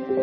Pisces,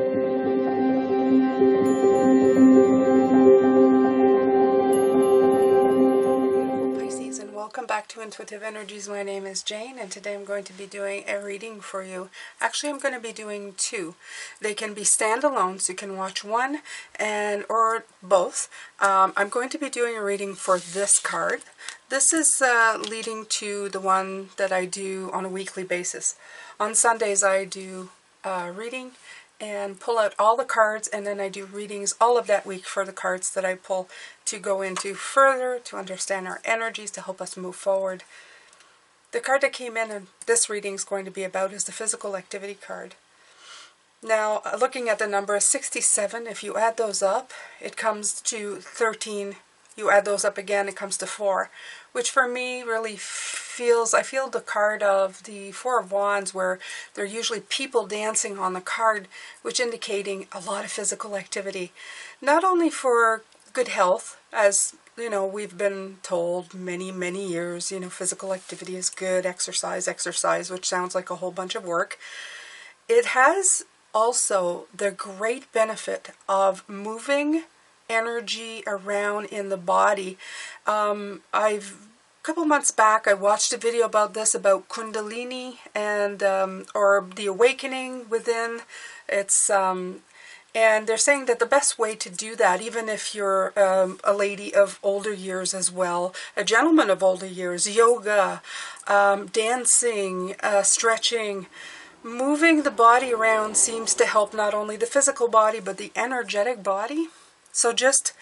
and welcome back to Intuitive Energies. My name is Jane, and today I'm going to be doing a reading for you. Actually, I'm going to be doing two. They can be standalone, so you can watch one or both. I'm going to be doing a reading for this card. This is leading to the one that I do on a weekly basis. On Sundays, I do reading and pull out all the cards, and then I do readings all of that week for the cards that I pull to go into further, to understand our energies, to help us move forward. The card that came in and this reading is going to be about is the physical activity card. Now, looking at the number 67, if you add those up, it comes to 13. You add those up again, it comes to 4, which for me really I feel the card of the Four of Wands, where there are usually people dancing on the card, which indicating a lot of physical activity. Not only for good health, as you know, we've been told many years, physical activity is good, exercise, which sounds like a whole bunch of work. It has also the great benefit of moving energy around in the body. A couple months back I watched a video about this, about Kundalini and or the awakening within. It's and they're saying that the best way to do that, even if you're a lady of older years as well, a gentleman of older years, yoga, dancing, stretching, moving the body around seems to help not only the physical body but the energetic body. So just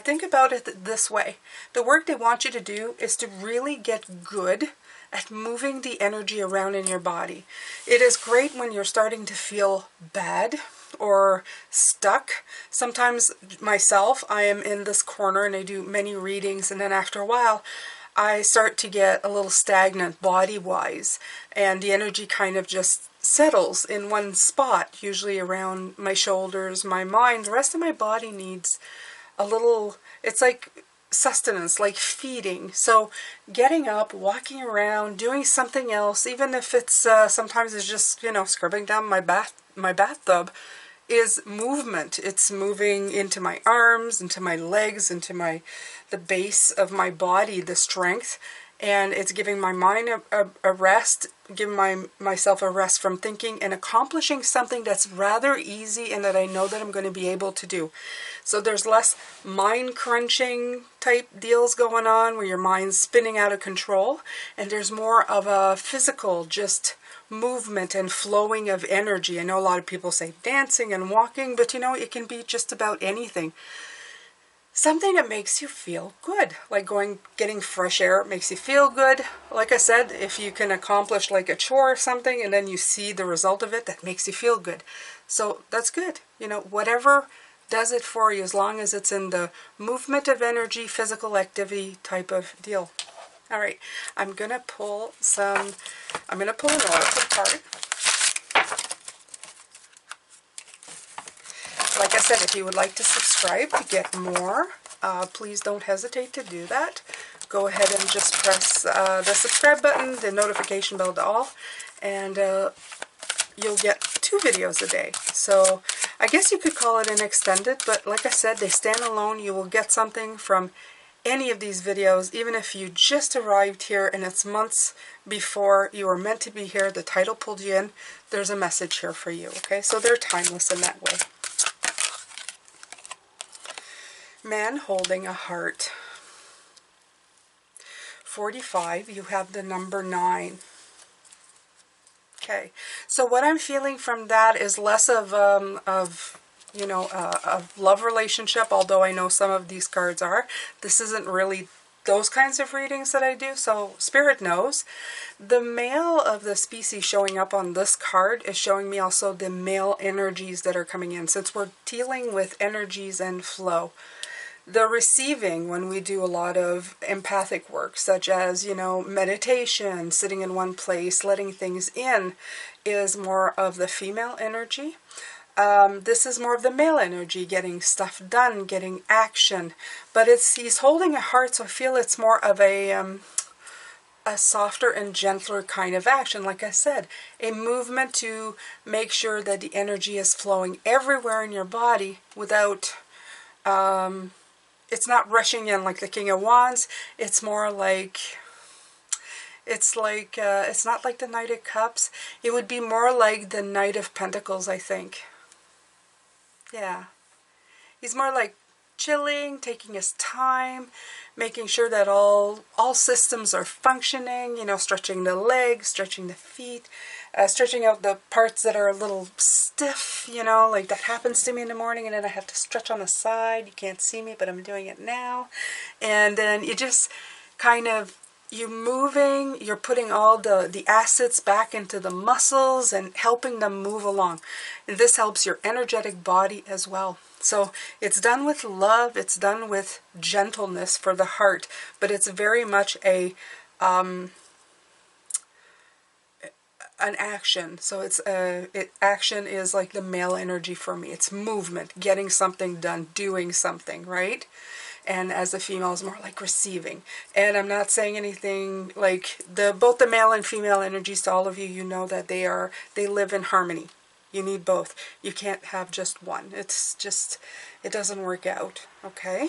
think about it this way. The work they want you to do is to really get good at moving the energy around in your body. It is great when you're starting to feel bad or stuck. Sometimes myself, I am in this corner and I do many readings, and then after a while I start to get a little stagnant body-wise, and the energy kind of just settles in one spot, usually around my shoulders, my mind. The rest of my body needs a little, it's like sustenance, like feeding. So getting up, walking around, doing something else, even if it's sometimes it's just, scrubbing down my bathtub, is movement. It's moving into my arms, into my legs, into the base of my body, the strength, and it's giving my mind a rest, giving myself a rest from thinking, and accomplishing something that's rather easy and that I know that I'm going to be able to do. So there's less mind crunching type deals going on where your mind's spinning out of control, and there's more of a physical, just movement and flowing of energy. I know a lot of people say dancing and walking, but it can be just about anything. Something that makes you feel good, like getting fresh air makes you feel good. Like I said, if you can accomplish like a chore or something and then you see the result of it, that makes you feel good. So that's good. Whatever does it for you, as long as it's in the movement of energy, physical activity type of deal. All right, I'm going to pull an oracle card. Like I said, if you would like to subscribe to get more, please don't hesitate to do that. Go ahead and just press the subscribe button, the notification bell to all, and you'll get 2 videos a day. So I guess you could call it an extended, but like I said, they stand alone. You will get something from any of these videos, even if you just arrived here and it's months before you were meant to be here, the title pulled you in, there's a message here for you, okay? So they're timeless in that way. Man holding a heart. 45, you have the number 9. Okay, so what I'm feeling from that is less of a love relationship, although I know some of these cards are. This isn't really those kinds of readings that I do, so Spirit knows. The male of the species showing up on this card is showing me also the male energies that are coming in, since we're dealing with energies and flow. The receiving, when we do a lot of empathic work, such as, meditation, sitting in one place, letting things in, is more of the female energy. This is more of the male energy, getting stuff done, getting action. But he's holding a heart, so I feel it's more of a a softer and gentler kind of action. Like I said, a movement to make sure that the energy is flowing everywhere in your body without, it's not rushing in like the King of Wands. It's more like, it's not like the Knight of Cups. It would be more like the Knight of Pentacles, I think. Yeah. He's more like chilling, taking his time, making sure that all systems are functioning, you know, stretching the legs, stretching the feet, stretching out the parts that are a little stiff, you know, like that happens to me in the morning, and then I have to stretch on the side. You can't see me, but I'm doing it now. And then you just kind of, you're moving, you're putting all the acids back into the muscles and helping them move along. And this helps your energetic body as well. So it's done with love, it's done with gentleness for the heart, but it's very much an action. So it's action is like the male energy for me. It's movement, getting something done, doing something, right? And as a female is more like receiving. And I'm not saying anything like both the male and female energies, to all of you, you know that they live in harmony. You need both. You can't have just one. It's just, it doesn't work out, okay?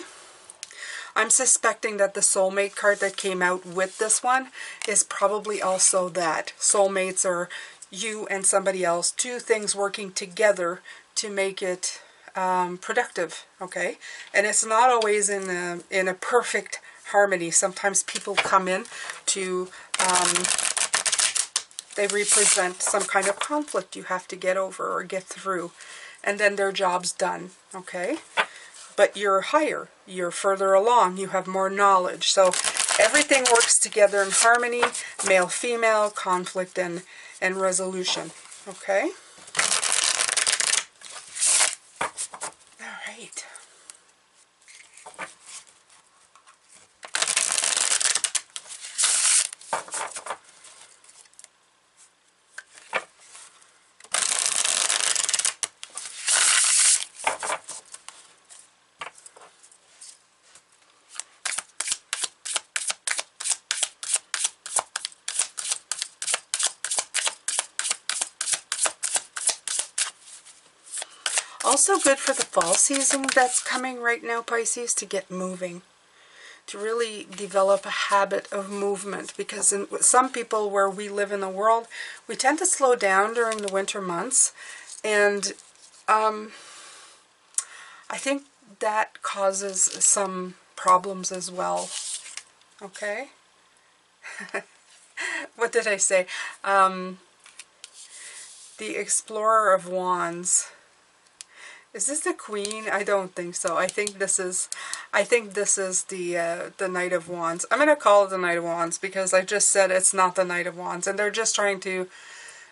I'm suspecting that the soulmate card that came out with this one is probably also that. Soulmates are you and somebody else, two things working together to make it productive, okay? And it's not always in a perfect harmony. Sometimes people come in to... they represent some kind of conflict you have to get over or get through, and then their job's done, okay? But you're higher, you're further along, you have more knowledge. So everything works together in harmony, male, female, conflict, and resolution, okay? All right. Also good for the fall season that's coming right now, Pisces, to get moving, to really develop a habit of movement, because in some people where we live in the world, we tend to slow down during the winter months, and I think that causes some problems as well, okay? What did I say? The Explorer of Wands. Is this the Queen? I don't think so. I think this is the Knight of Wands. I'm going to call it the Knight of Wands because I just said it's not the Knight of Wands, and they're just trying to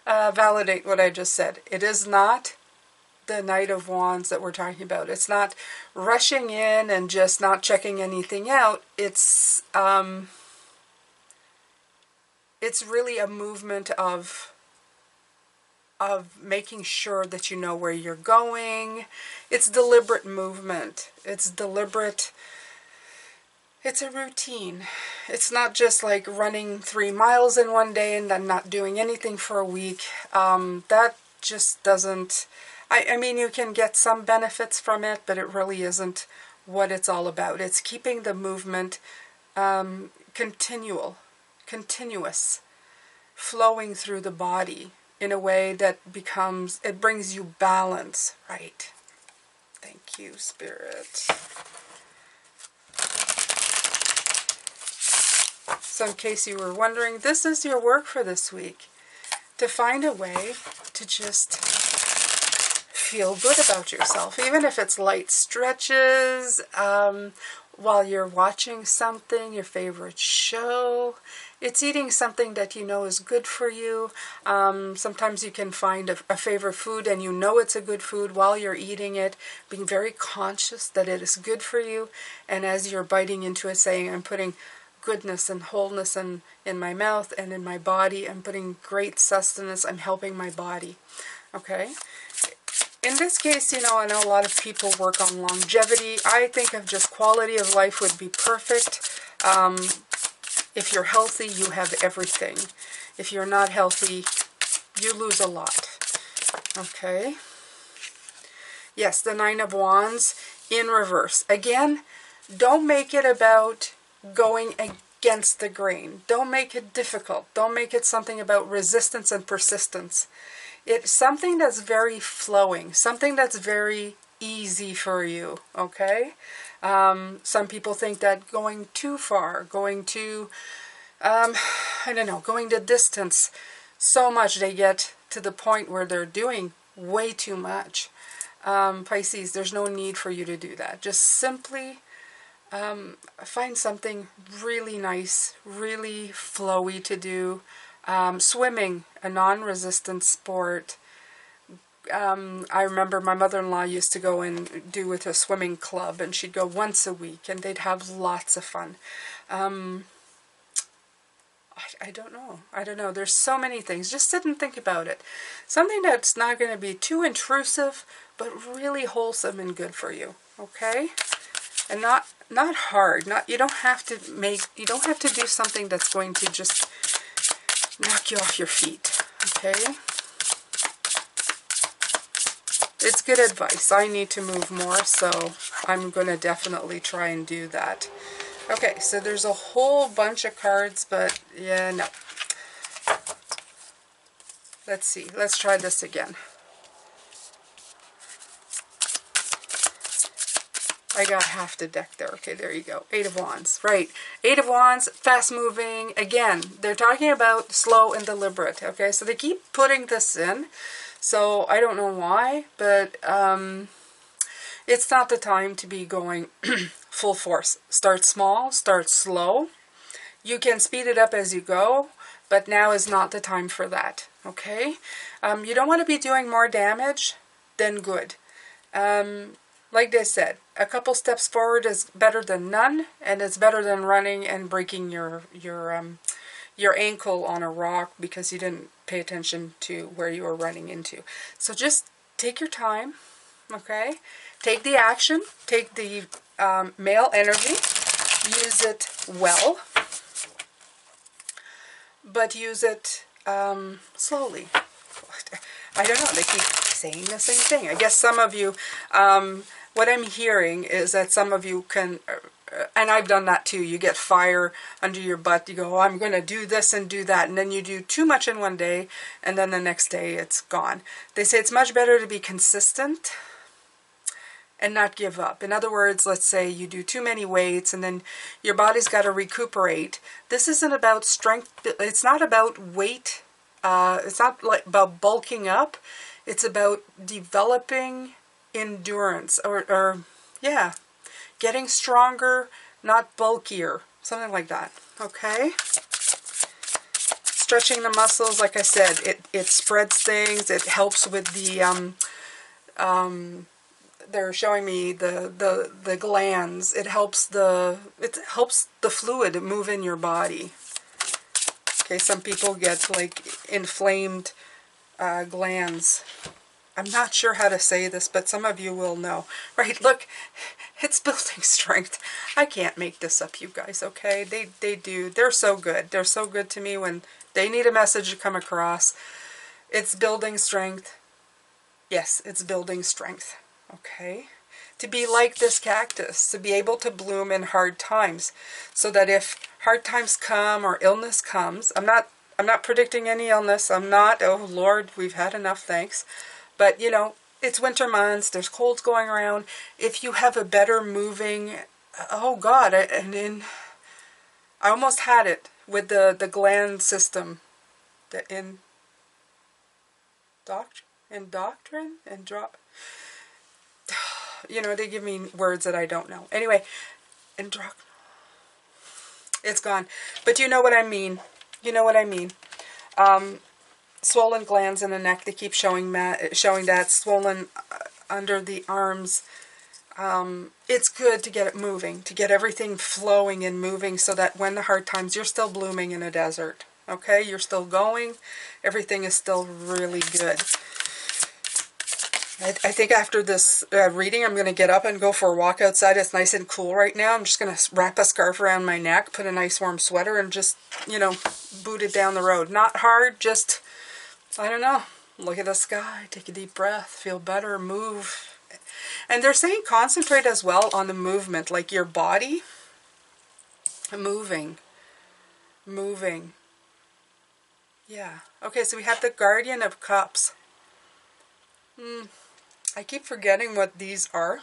validate what I just said. It is not the Knight of Wands that we're talking about. It's not rushing in and just not checking anything out. It's really a movement of making sure that you know where you're going. It's deliberate movement. It's deliberate. It's a routine. It's not just like running 3 miles in one day and then not doing anything for a week. That just doesn't... I mean, you can get some benefits from it, but it really isn't what it's all about. It's keeping the movement continuous, flowing through the body in a way that becomes, it brings you balance, right? Thank you, Spirit. So in case you were wondering, this is your work for this week. To find a way to just feel good about yourself, even if it's light stretches, while you're watching something, your favorite show. It's eating something that you know is good for you. Sometimes you can find a favorite food and you know it's a good food while you're eating it, being very conscious that it is good for you. And as you're biting into it, saying, I'm putting goodness and wholeness in my mouth and in my body. I'm putting great sustenance. I'm helping my body. Okay? In this case, you know, I know a lot of people work on longevity. I think of just quality of life would be perfect. If you're healthy, you have everything. If you're not healthy, you lose a lot. Okay. Yes, the Nine of Wands in reverse. Again, don't make it about going against the grain. Don't make it difficult. Don't make it something about resistance and persistence. It's something that's very flowing, something that's very easy for you, okay? Some people think that going too far, going to, I don't know, going the distance so much, they get to the point where they're doing way too much. Pisces, there's no need for you to do that. Just simply find something really nice, really flowy to do. Swimming, a non-resistant sport. I remember my mother-in-law used to go and do with a swimming club, and she'd go once a week, and they'd have lots of fun. I don't know. I don't know. There's so many things. Just sit and think about it. Something that's not going to be too intrusive, but really wholesome and good for you. Okay? And not hard. You don't have to do something that's going to just knock you off your feet. Okay? It's good advice. I need to move more, so I'm going to definitely try and do that. Okay, so there's a whole bunch of cards, but yeah, no. Let's see. Let's try this again. I got half the deck there. Okay, there you go. Eight of Wands. Right. Eight of Wands, fast moving. Again, they're talking about slow and deliberate. Okay, so they keep putting this in. So I don't know why, but it's not the time to be going full force. Start small, start slow. You can speed it up as you go, but now is not the time for that. Okay? You don't want to be doing more damage than good. Like they said, a couple steps forward is better than none, and it's better than running and breaking your ankle on a rock because you didn't pay attention to where you were running into. So just take your time, okay? Take the action, take the male energy, use it well, but use it slowly. I don't know, they keep saying the same thing. I guess some of you, what I'm hearing is that some of you can, and I've done that too, you get fire under your butt, you go, oh, I'm going to do this and do that, and then you do too much in one day, and then the next day it's gone. They say it's much better to be consistent and not give up. In other words, let's say you do too many weights and then your body's got to recuperate. This isn't about strength, it's not about weight, it's not like about bulking up, it's about developing endurance, or yeah, getting stronger, not bulkier, something like that, okay? Stretching the muscles, like I said, it spreads things, it helps with the, they're showing me the glands, it helps the fluid move in your body. Okay, some people get like inflamed glands. I'm not sure how to say this, but some of you will know. Right, look, it's building strength. I can't make this up, you guys, okay? They do. They're so good. They're so good to me when they need a message to come across. It's building strength. Yes, it's building strength, okay? To be like this cactus, to be able to bloom in hard times, so that if hard times come or illness comes, I'm not predicting any illness. I'm not, oh Lord, we've had enough, thanks. But, you know, it's winter months, there's colds going around. If you have a better moving, oh God, I almost had it with the gland system. You know, they give me words that I don't know. Anyway, it's gone. But you know what I mean. You know what I mean. Swollen glands in the neck, they keep showing that, swollen under the arms. It's good to get it moving, to get everything flowing and moving so that when the hard times, you're still blooming in a desert. Okay, you're still going. Everything is still really good. I think after this reading, I'm going to get up and go for a walk outside. It's nice and cool right now. I'm just going to wrap a scarf around my neck, put a nice warm sweater, and just, you know, boot it down the road. Not hard, just, I don't know, look at the sky, take a deep breath, feel better, move. And they're saying concentrate as well on the movement, like your body moving. Yeah. Okay, so we have the Guardian of Cups. I keep forgetting what these are.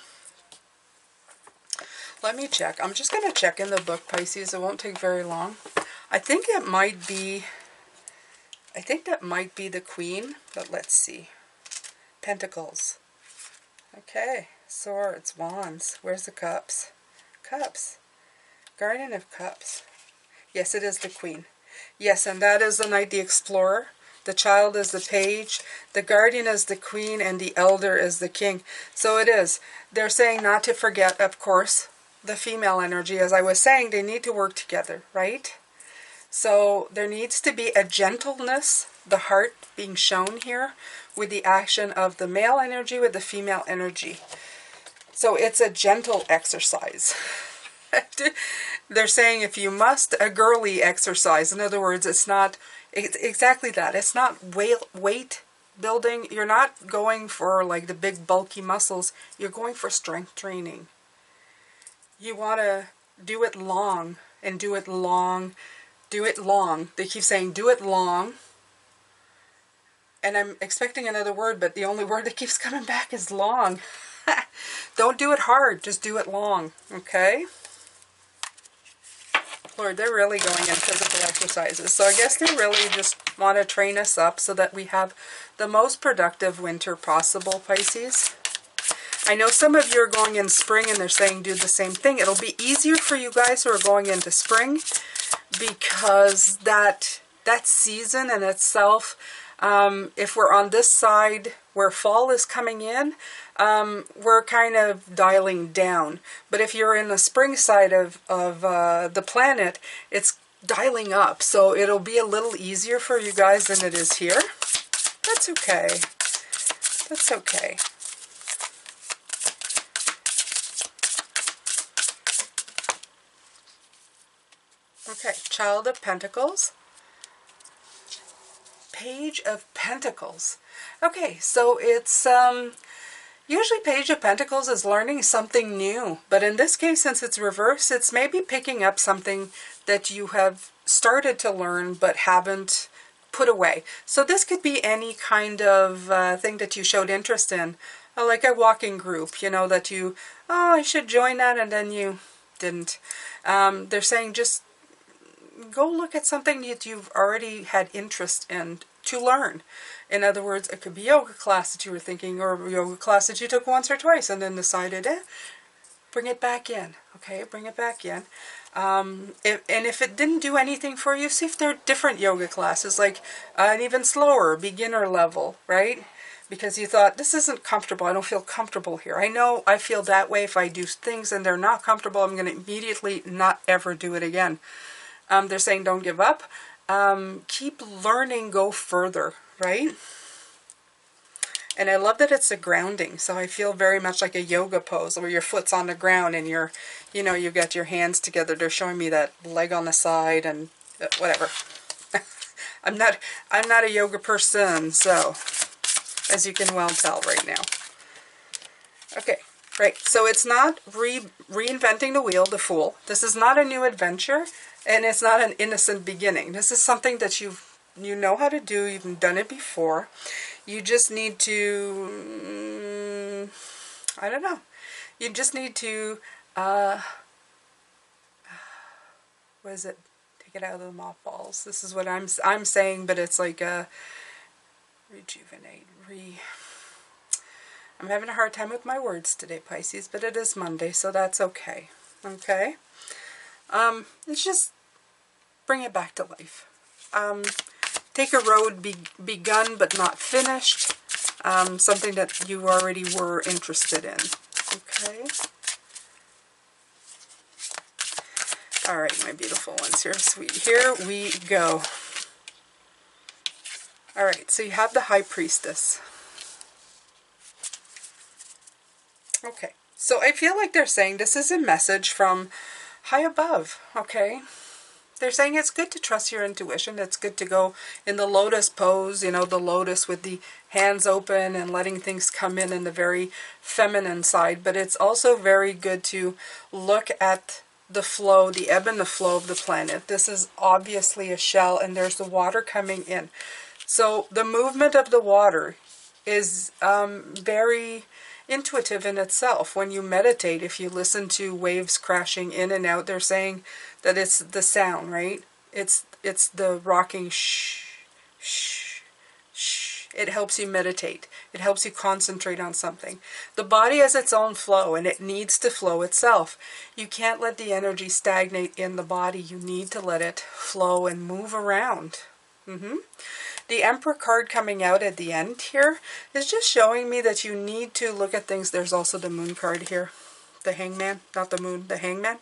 Let me check. I'm just going to check in the book, Pisces. It won't take very long. I think that might be the Queen, but let's see. Pentacles. Okay. Swords, Wands. Where's the Cups? Cups. Guardian of Cups. Yes, it is the Queen. Yes, and that is the Knight, the Explorer. The Child is the Page. The Guardian is the Queen, and the Elder is the King. So it is. They're saying not to forget, of course, the female energy. As I was saying, they need to work together, right? So there needs to be a gentleness, the heart being shown here, with the action of the male energy with the female energy. So it's a gentle exercise. They're saying if you must, a girly exercise. In other words, it's exactly that. It's not weight building. You're not going for like the big bulky muscles. You're going for strength training. You want to do it long and do it long. Do it long. They keep saying do it long. And I'm expecting another word, but the only word that keeps coming back is long. Don't do it hard. Just do it long. Okay? Lord, they're really going in physical exercises. So I guess they really just want to train us up so that we have the most productive winter possible, Pisces. I know some of you are going in spring and they're saying do the same thing. It'll be easier for you guys who are going into spring because that season in itself, if we're on this side where fall is coming in, we're kind of dialing down. But if you're in the spring side of the planet, it's dialing up. So it'll be a little easier for you guys than it is here. That's okay. That's okay. Okay, Child of Pentacles. Page of Pentacles. Okay, so it's usually Page of Pentacles is learning something new, but in this case, since it's reversed, it's maybe picking up something that you have started to learn but haven't put away. So this could be any kind of thing that you showed interest in, like a walking group, you know, that you, oh, I should join that, and then you didn't. They're saying just go look at something that you've already had interest in to learn. In other words, it could be yoga class that you were thinking, or yoga class that you took once or twice and then decided, bring it back in. Okay, bring it back in. If it didn't do anything for you, see if there are different yoga classes, like an even slower beginner level, right? Because you thought, this isn't comfortable. I don't feel comfortable here. I know I feel that way if I do things and they're not comfortable. I'm going to immediately not ever do it again. They're saying don't give up. Keep learning, go further, right? And I love that it's a grounding. So I feel very much like a yoga pose where your foot's on the ground and you're, you know, you've got your hands together. They're showing me that leg on the side and whatever. I'm not a yoga person, so as you can well tell right now. Okay. Right, so it's not reinventing the wheel, the Fool. This is not a new adventure, and it's not an innocent beginning. This is something that you know how to do. You've done it before. You just need to, I don't know. You just need to, what is it? Take it out of the mothballs. This is what I'm saying, but it's like rejuvenate, I'm having a hard time with my words today, Pisces, but it is Monday, so that's okay. Okay? It's just bring it back to life. Take a road begun but not finished. Something that you already were interested in. Okay? Alright, my beautiful ones here, sweet. Here we go. Alright, so you have the High Priestess. Okay, so I feel like they're saying this is a message from high above, okay? They're saying it's good to trust your intuition. It's good to go in the lotus pose, you know, the lotus with the hands open and letting things come in the very feminine side. But it's also very good to look at the flow, the ebb and the flow of the planet. This is obviously a shell, and there's the water coming in. So the movement of the water is very intuitive in itself. When you meditate, if you listen to waves crashing in and out, they're saying that it's the sound, right? It's the rocking shh, shh, shh. It helps you meditate. It helps you concentrate on something. The body has its own flow, and it needs to flow itself. You can't let the energy stagnate in the body. You need to let it flow and move around. The Emperor card coming out at the end here is just showing me that you need to look at things. There's also the Moon card here. The Hangman, not the Moon, the Hangman.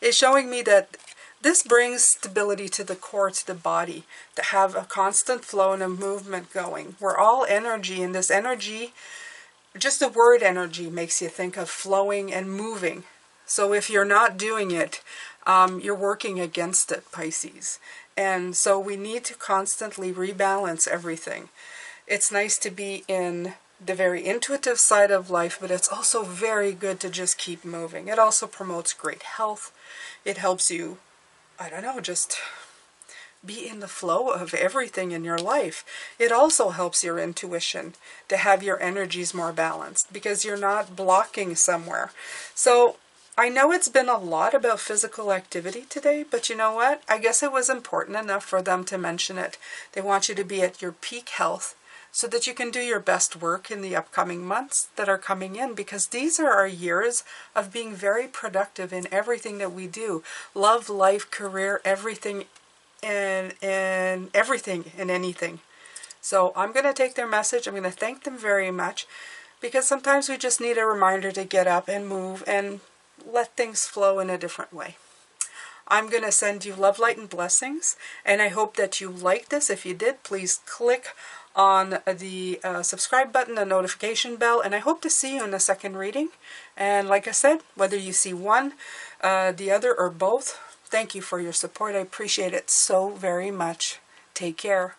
Is showing me that this brings stability to the core, to the body, to have a constant flow and a movement going. We're all energy, and this energy, just the word energy makes you think of flowing and moving. So if you're not doing it, you're working against it, Pisces. And so we need to constantly rebalance everything. It's nice to be in the very intuitive side of life, but it's also very good to just keep moving. It also promotes great health. It helps you, I don't know, just be in the flow of everything in your life. It also helps your intuition to have your energies more balanced because you're not blocking somewhere. So I know it's been a lot about physical activity today, but you know what? I guess it was important enough for them to mention it. They want you to be at your peak health so that you can do your best work in the upcoming months that are coming in, because these are our years of being very productive in everything that we do. Love, life, career, everything and everything and anything. So I'm going to take their message. I'm going to thank them very much, because sometimes we just need a reminder to get up and move and let things flow in a different way. I'm going to send you love, light, and blessings, and I hope that you like this. If you did, please click on the subscribe button, the notification bell, and I hope to see you in the second reading. And like I said, whether you see one, the other, or both, thank you for your support. I appreciate it so very much. Take care.